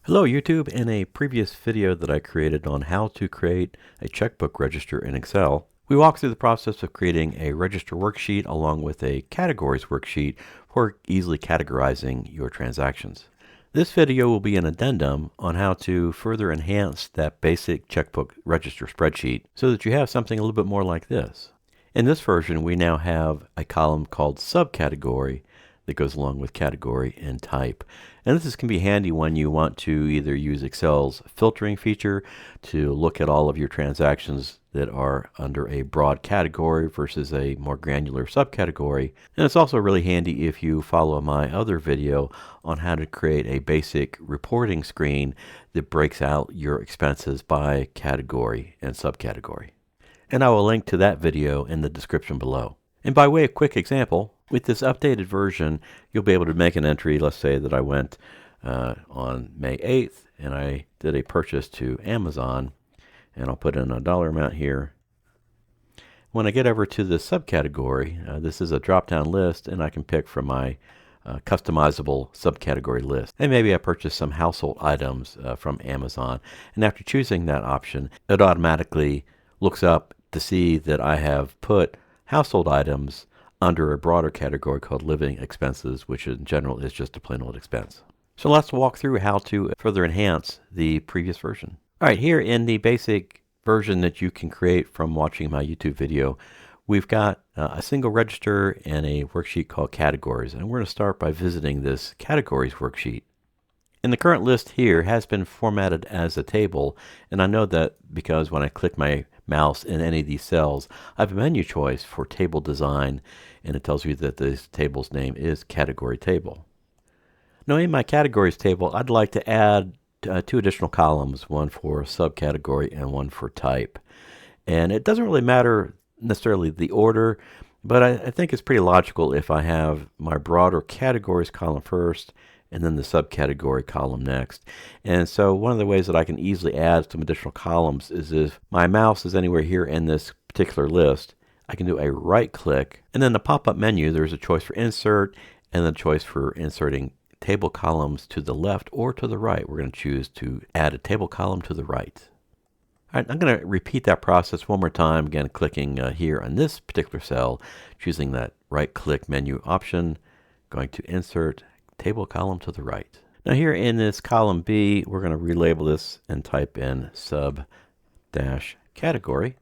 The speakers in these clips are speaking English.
Hello YouTube. In a previous video that I created on how to create a checkbook register in Excel, we walked through the process of creating a register worksheet along with a categories worksheet for easily categorizing your transactions. This video will be an addendum on how to further enhance that basic checkbook register spreadsheet so that you have something a little bit more like this. In this version, we now have a column called subcategory that goes along with category and type. And this can be handy when you want to either use Excel's filtering feature to look at all of your transactions that are under a broad category versus a more granular subcategory. And it's also really handy if you follow my other video on how to create a basic reporting screen that breaks out your expenses by category and subcategory. And I will link to that video in the description below. And by way of quick example, with this updated version, you'll be able to make an entry. Let's say that I went on May 8th and I did a purchase to Amazon, and I'll put in a dollar amount here. When I get over to the subcategory, this is a drop-down list, and I can pick from my customizable subcategory list. And maybe I purchased some household items from Amazon, and after choosing that option, it automatically looks up to see that I have put household items under a broader category called living expenses, which in general is just a plain old expense. So let's walk through how to further enhance the previous version. All right, here in the basic version that you can create from watching my YouTube video, we've got a single register and a worksheet called categories. And we're going to start by visiting this categories worksheet. And the current list here has been formatted as a table, and I know that because when I click my mouse in any of these cells, I have a menu choice for table design, and it tells you that this table's name is category table. Now in my categories table, I'd like to add two additional columns, one for subcategory and one for type. And it doesn't really matter necessarily the order, but I think it's pretty logical if I have my broader categories column first and then the subcategory column next. And so one of the ways that I can easily add some additional columns is if my mouse is anywhere here in this particular list, I can do a right click, and then the pop-up menu, there's a choice for insert and the choice for inserting table columns to the left or to the right. We're going to choose to add a table column to the right. All right, I'm going to repeat that process one more time, again clicking here on this particular cell, choosing that right click menu option, going to insert table column to the right. Now here in this column B, we're going to relabel this and type in sub-category.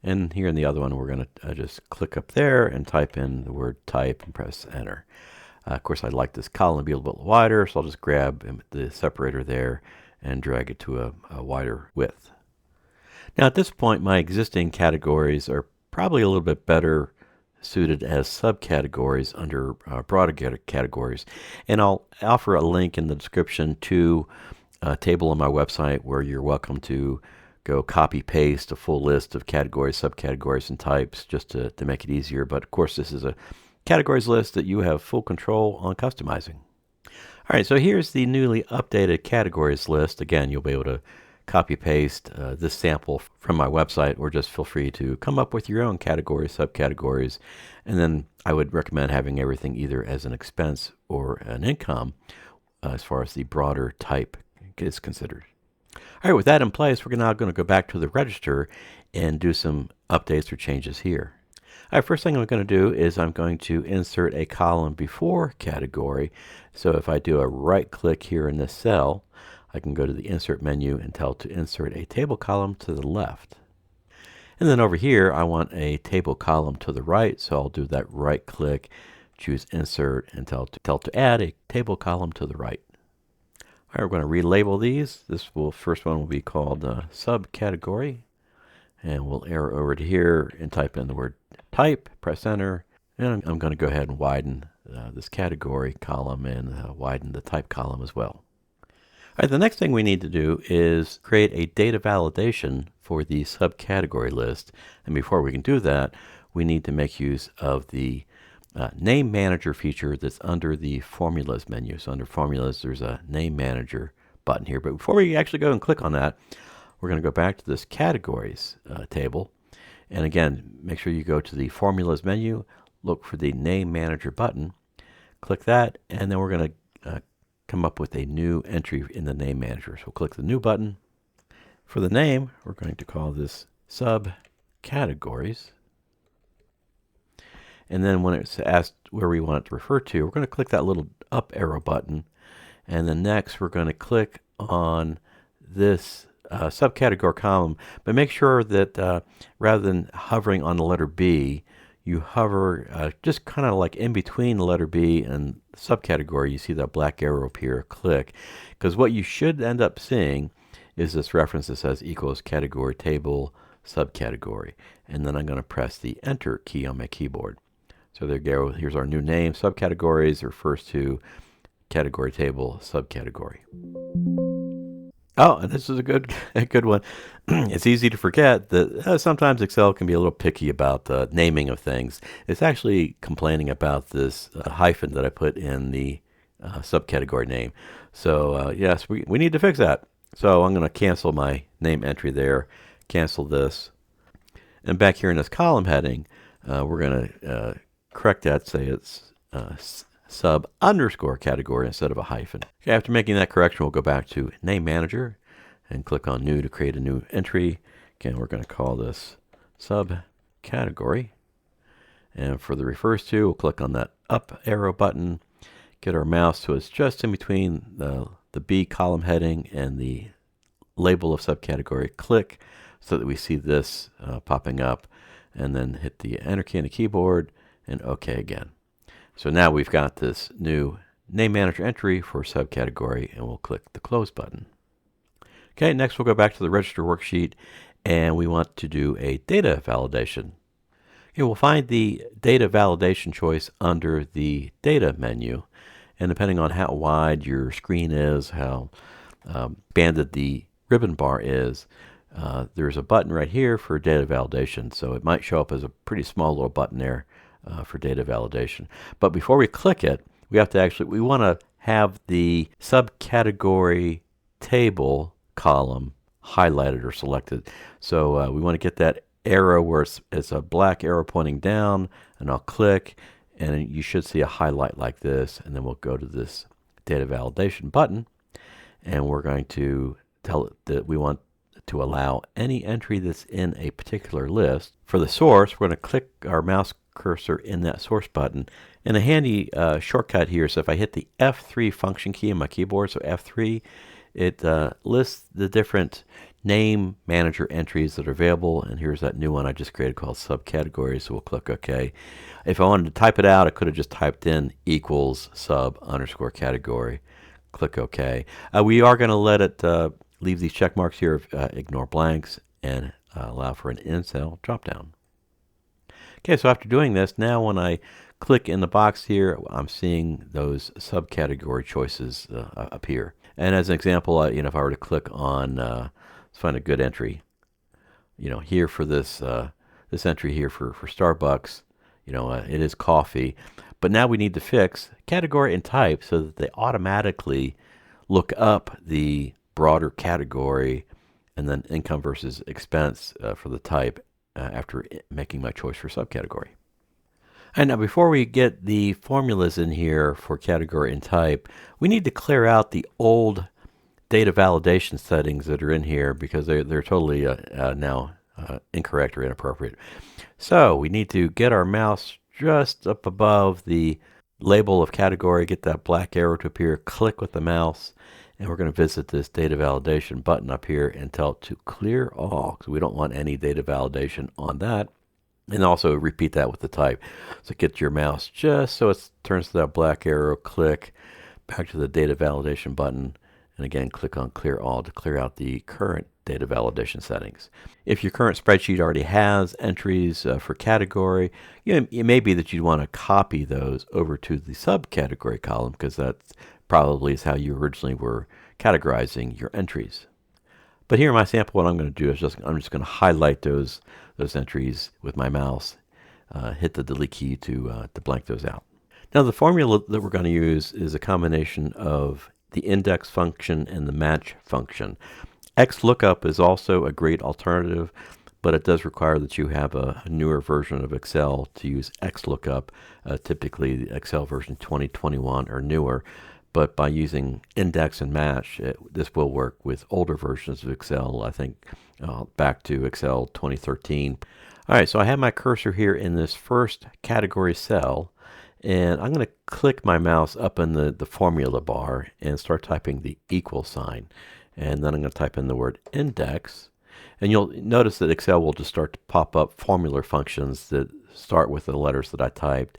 And here in the other one, we're going to just click up there and type in the word type and press enter. Of course, I'd like this column to be a little bit wider, so I'll just grab the separator there and drag it to a wider width. Now at this point, my existing categories are probably a little bit better suited as subcategories under broader categories, and I'll offer a link in the description to a table on my website where you're welcome to go copy paste a full list of categories, subcategories, and types just to make it easier. But of course, this is a categories list that you have full control on customizing. All right, so here's the newly updated categories list. Again, you'll be able to copy paste this sample from my website, or just feel free to come up with your own categories, subcategories, and then I would recommend having everything either as an expense or an income as far as the broader type is considered. All right, with that in place, we're now going to go back to the register and do some updates or changes here. All right, first thing I'm going to do is I'm going to insert a column before category. So if I do a right click here in this cell, I can go to the insert menu and tell to insert a table column to the left. And then over here, I want a table column to the right, so I'll do that right click, choose insert, and tell to add a table column to the right. All right, we're going to relabel these. First one will be called subcategory, and we'll arrow over to here and type in the word type, press enter, and I'm going to go ahead and widen this category column and widen the type column as well. All right, the next thing we need to do is create a data validation for the subcategory list. And before we can do that, we need to make use of the name manager feature that's under the formulas menu. So under formulas, there's a name manager button here. But before we actually go and click on that, we're going to go back to this categories table. And again, make sure you go to the formulas menu, look for the name manager button, click that, and then we're going to come up with a new entry in the name manager. So we'll click the new button. For the name, we're going to call this subcategories. And then when it's asked where we want it to refer to, we're going to click that little up arrow button. And then next, we're going to click on this subcategory column. But make sure that rather than hovering on the letter B, you hover just kind of like in between the letter B and subcategory. You see that black arrow appear, click. Because what you should end up seeing is this reference that says equals category table subcategory. And then I'm going to press the enter key on my keyboard. So there you go. Here's our new name. Subcategories refers to category table subcategory. Oh, and this is a good one. It's easy to forget that sometimes Excel can be a little picky about the naming of things. It's actually complaining about this hyphen that I put in the subcategory name. So yes, we need to fix that. So I'm going to cancel my name entry there, cancel this. And back here in this column heading, we're going to correct that, say it's sub underscore category instead of a hyphen. Okay, after making that correction, we'll go back to Name Manager and click on New to create a new entry. Again, we're going to call this subcategory. And for the refers to, we'll click on that up arrow button, get our mouse so it's just in between the B column heading and the label of subcategory. Click so that we see this popping up, and then hit the enter key on the keyboard and OK again. So now we've got this new name manager entry for subcategory, and we'll click the close button. Okay, next we'll go back to the register worksheet, and we want to do a data validation. Okay, we'll find the data validation choice under the data menu, and depending on how wide your screen is, how banded the ribbon bar is, there's a button right here for data validation. So it might show up as a pretty small little button there for data validation. But before we click it, we have to we want to have the subcategory table column highlighted or selected. So we want to get that arrow where it's a black arrow pointing down, and I'll click, and you should see a highlight like this. And then we'll go to this data validation button, and we're going to tell it that we want to allow any entry that's in a particular list. For the source, we're going to click our mouse cursor in that source button. And a handy shortcut here, so if I hit the F3 function key on my keyboard, so F3, it lists the different name manager entries that are available. And here's that new one I just created called subcategories. So we'll click OK. If I wanted to type it out, I could have just typed in equals sub underscore category. Click OK. We are going to let it leave these check marks here, ignore blanks, and allow for an in-cell dropdown. Okay, so after doing this, now when I click in the box here, I'm seeing those subcategory choices appear. And as an example, if I were to click on, let's find a good entry, here for this this entry here for Starbucks, it is coffee. But now we need to fix category and type so that they automatically look up the broader category and then income versus expense for the type after making my choice for subcategory. And now before we get the formulas in here for category and type, we need to clear out the old data validation settings that are in here because they're totally now incorrect or inappropriate. So we need to get our mouse just up above the label of category, get that black arrow to appear, click with the mouse, and we're going to visit this data validation button up here and tell it to clear all, because we don't want any data validation on that. And also repeat that with the type. So get your mouse just so it turns to that black arrow, click, back to the data validation button, and again click on clear all to clear out the current data validation settings. If your current spreadsheet already has entries for category, it may be that you'd want to copy those over to the subcategory column, because that probably is how you originally were categorizing your entries. But here in my sample, what I'm going to do is I'm just going to highlight those entries with my mouse, hit the delete key to blank those out. Now the formula that we're going to use is a combination of the index function and the match function. XLOOKUP is also a great alternative, but it does require that you have a newer version of Excel to use XLOOKUP, typically the Excel version 2021 or newer. but by using index and match, this will work with older versions of Excel, I think back to Excel 2013. All right, so I have my cursor here in this first category cell, and I'm going to click my mouse up in the formula bar and start typing the equal sign. And then I'm going to type in the word index. And you'll notice that Excel will just start to pop up formula functions that start with the letters that I typed.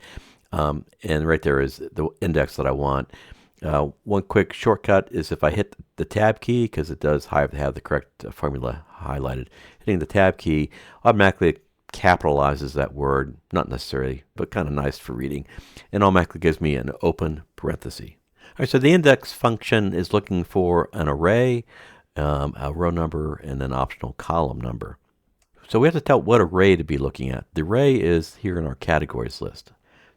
And right there is the index that I want. One quick shortcut is if I hit the tab key, because it does have the correct formula highlighted, hitting the tab key automatically capitalizes that word, not necessarily, but kind of nice for reading, and automatically gives me an open parenthesis. All right, so the index function is looking for an array, a row number, and an optional column number. So we have to tell what array to be looking at. The array is here in our categories list.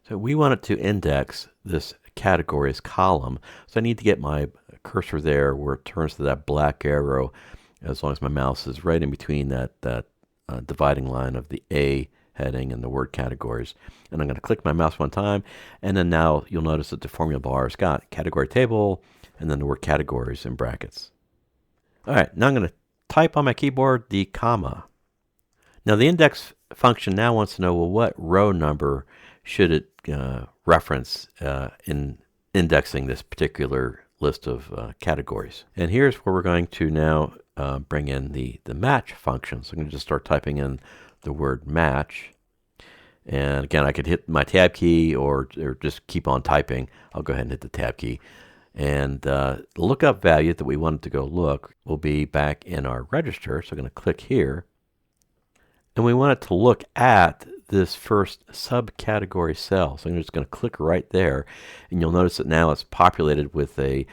So we want it to index this categories column. So I need to get my cursor there where it turns to that black arrow, as long as my mouse is right in between that dividing line of the A heading and the word categories. And I'm going to click my mouse one time, and then now you'll notice that the formula bar has got category table and then the word categories in brackets. All right, now I'm going to type on my keyboard the comma. Now the index function now wants to know, well, what row number should it reference in indexing this particular list of categories. And here's where we're going to now bring in the match function. So I'm going to just start typing in the word match. And again, I could hit my tab key or just keep on typing. I'll go ahead and hit the tab key. And the lookup value that we wanted to go look will be back in our register. So I'm going to click here. And we want it to look at this first subcategory cell. So I'm just going to click right there. And you'll notice that now it's populated with a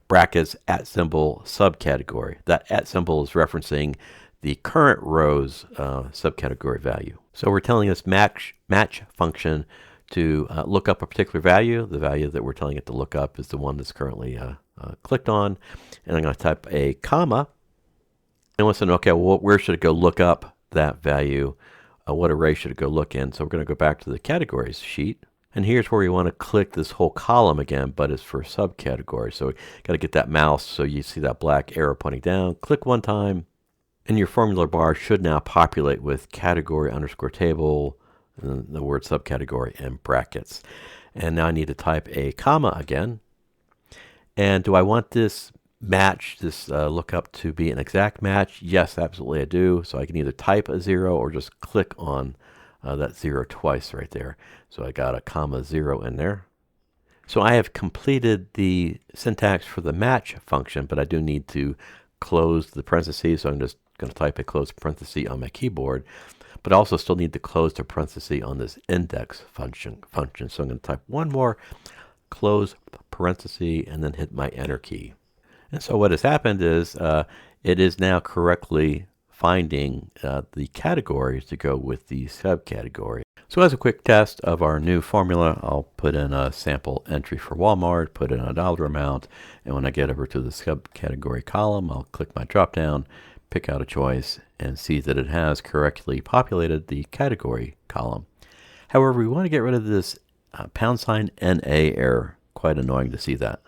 brackets @ symbol subcategory. That @ symbol is referencing the current row's subcategory value. So we're telling this match function to look up a particular value. The value that we're telling it to look up is the one that's currently clicked on. And I'm going to type a comma. And let's say, okay, well, where should it go look up that value? What array should it go look in? So we're going to go back to the categories sheet. And here's where you want to click this whole column again, but it's for subcategory. So got to get that mouse so you see that black arrow pointing down. Click one time, and your formula bar should now populate with category _ table, and the word subcategory in brackets. And now I need to type a comma again. And do I want this match, this lookup to be an exact match? Yes, absolutely I do. So I can either type a 0 or just click on that 0 twice right there. So I got a comma 0 in there. So I have completed the syntax for the match function, but I do need to close the parentheses. So I'm just going to type a close parenthesis on my keyboard, but I also still need to close the parenthesis on this index function. So I'm going to type one more close parenthesis and then hit my enter key. And so what has happened is it is now correctly finding the categories to go with the subcategory. So as a quick test of our new formula, I'll put in a sample entry for Walmart, put in a dollar amount, and when I get over to the subcategory column, I'll click my drop down, pick out a choice, and see that it has correctly populated the category column. However, we want to get rid of this #NA error. Quite annoying to see that.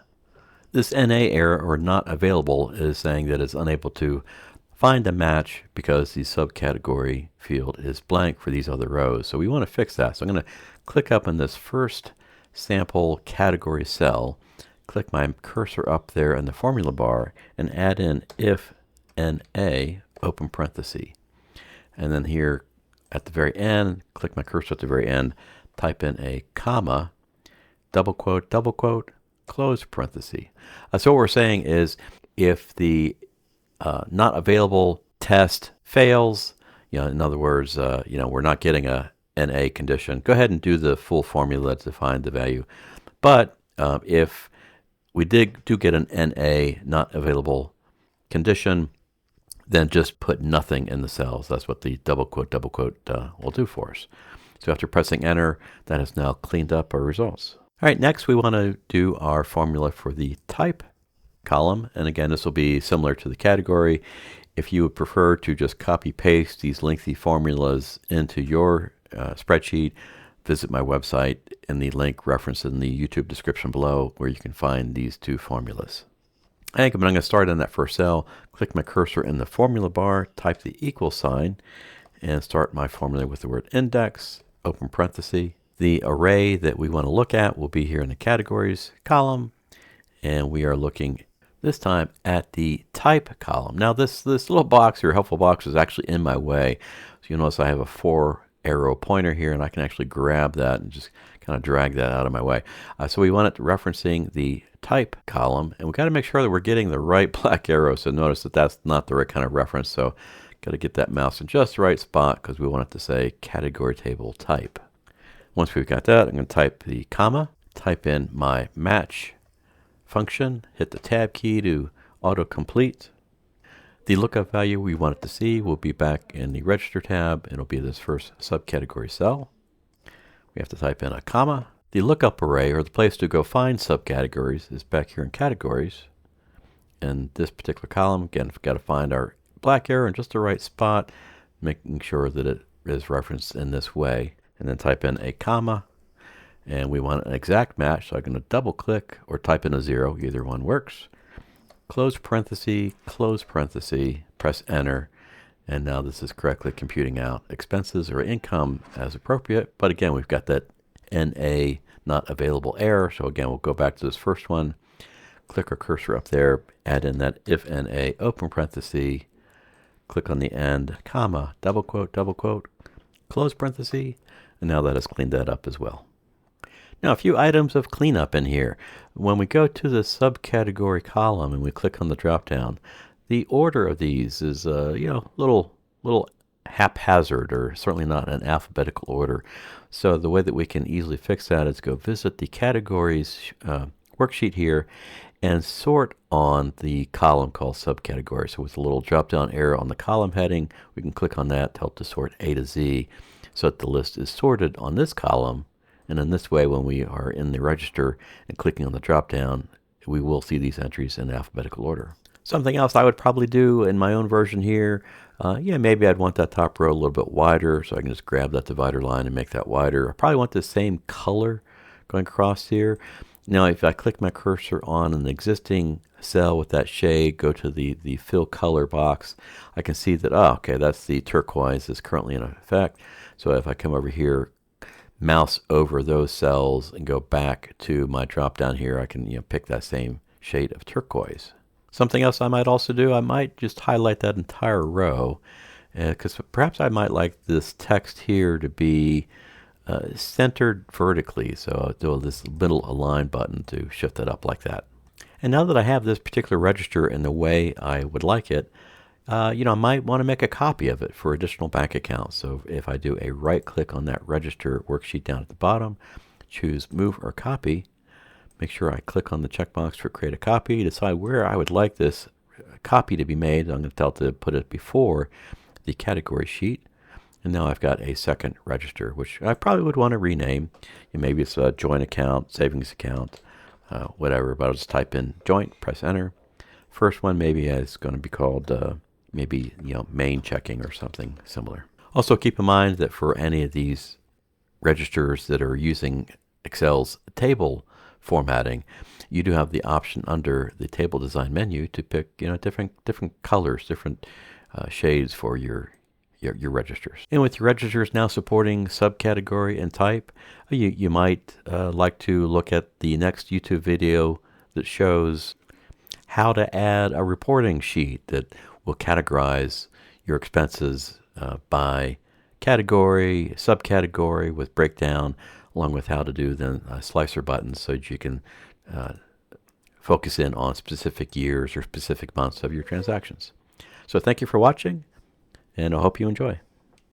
This NA error, or not available, is saying that it's unable to find a match because the subcategory field is blank for these other rows. So we want to fix that. So I'm going to click up in this first sample category cell, click my cursor up there in the formula bar, and add in if NA open parenthesis. And then here at the very end, click my cursor at the very end, type in a comma, double quote, close parenthesis. So what we're saying is if the not available test fails, in other words, we're not getting a NA condition, go ahead and do the full formula to find the value. But if we do get an NA not available condition, then just put nothing in the cells. That's what the double quote will do for us. So after pressing enter, that has now cleaned up our results. All right, next we want to do our formula for the type column. And again, this will be similar to the category. If you would prefer to just copy paste these lengthy formulas into your spreadsheet, visit my website in the link referenced in the YouTube description below, where you can find these two formulas. I'm going to start in that first cell, click my cursor in the formula bar, type the equal sign, and start my formula with the word index, open parenthesis. The array that we want to look at will be here in the categories column, and we are looking this time at the type column. Now this little box or helpful box is actually in my way. So you'll notice I have a 4-arrow pointer here, and I can actually grab that and just kind of drag that out of my way. So we want it referencing the type column, and we got to make sure that we're getting the right black arrow. So notice that that's not the right kind of reference. So got to get that mouse in just the right spot, because we want it to say category table type. Once we've got that, I'm going to type the comma, type in my match function, hit the tab key to autocomplete. The lookup value we want it to see will be back in the register tab. It'll be this first subcategory cell. We have to type in a comma. The lookup array, or the place to go find subcategories, is back here in categories. In this particular column, again, we've got to find our black arrow in just the right spot, making sure that it is referenced in this way. And then type in a comma, and we want an exact match, so I'm going to double click or type in a 0, either one works. Close parenthesis, press enter, and now this is correctly computing out expenses or income as appropriate. But again, we've got that NA not available error, so again, we'll go back to this first one, click our cursor up there, add in that if NA, open parenthesis, click on the end, comma, double quote, close parenthesis, and now that has cleaned that up as well. Now, a few items of cleanup in here. When we go to the subcategory column and we click on the drop-down, the order of these is little haphazard, or certainly not in alphabetical order. So the way that we can easily fix that is go visit the categories worksheet here and sort on the column called subcategory. So with a little drop-down arrow on the column heading, we can click on that to help to sort A to Z, so that the list is sorted on this column. And in this way, when we are in the register and clicking on the drop-down, we will see these entries in alphabetical order. Something else I would probably do in my own version here, maybe I'd want that top row a little bit wider, so I can just grab that divider line and make that wider. I probably want the same color going across here. Now, if I click my cursor on an existing cell with that shade, go to the fill color box, I can see that, okay, that's the turquoise is currently in effect. So if I come over here, mouse over those cells and go back to my drop down here, I can pick that same shade of turquoise. Something else I might also do, I might just highlight that entire row, because perhaps I might like this text here to be centered vertically. So I'll do this middle align button to shift that up like that. And now that I have this particular register in the way I would like it, I might want to make a copy of it for additional bank accounts. So if I do a right click on that register worksheet down at the bottom, choose move or copy, make sure I click on the checkbox for create a copy, decide where I would like this copy to be made. I'm going to tell it to put it before the category sheet. And now I've got a second register, which I probably would want to rename. Maybe it's a joint account, savings account, whatever, but I'll just type in joint, press enter. First one maybe is going to be called main checking or something similar. Also keep in mind that for any of these registers that are using Excel's table formatting, you do have the option under the table design menu to pick different colors, different shades for your registers. And with your registers now supporting subcategory and type, you might like to look at the next YouTube video that shows how to add a reporting sheet that will categorize your expenses by category, subcategory with breakdown, along with how to do then slicer buttons so that you can focus in on specific years or specific months of your transactions. So thank you for watching, and I hope you enjoy.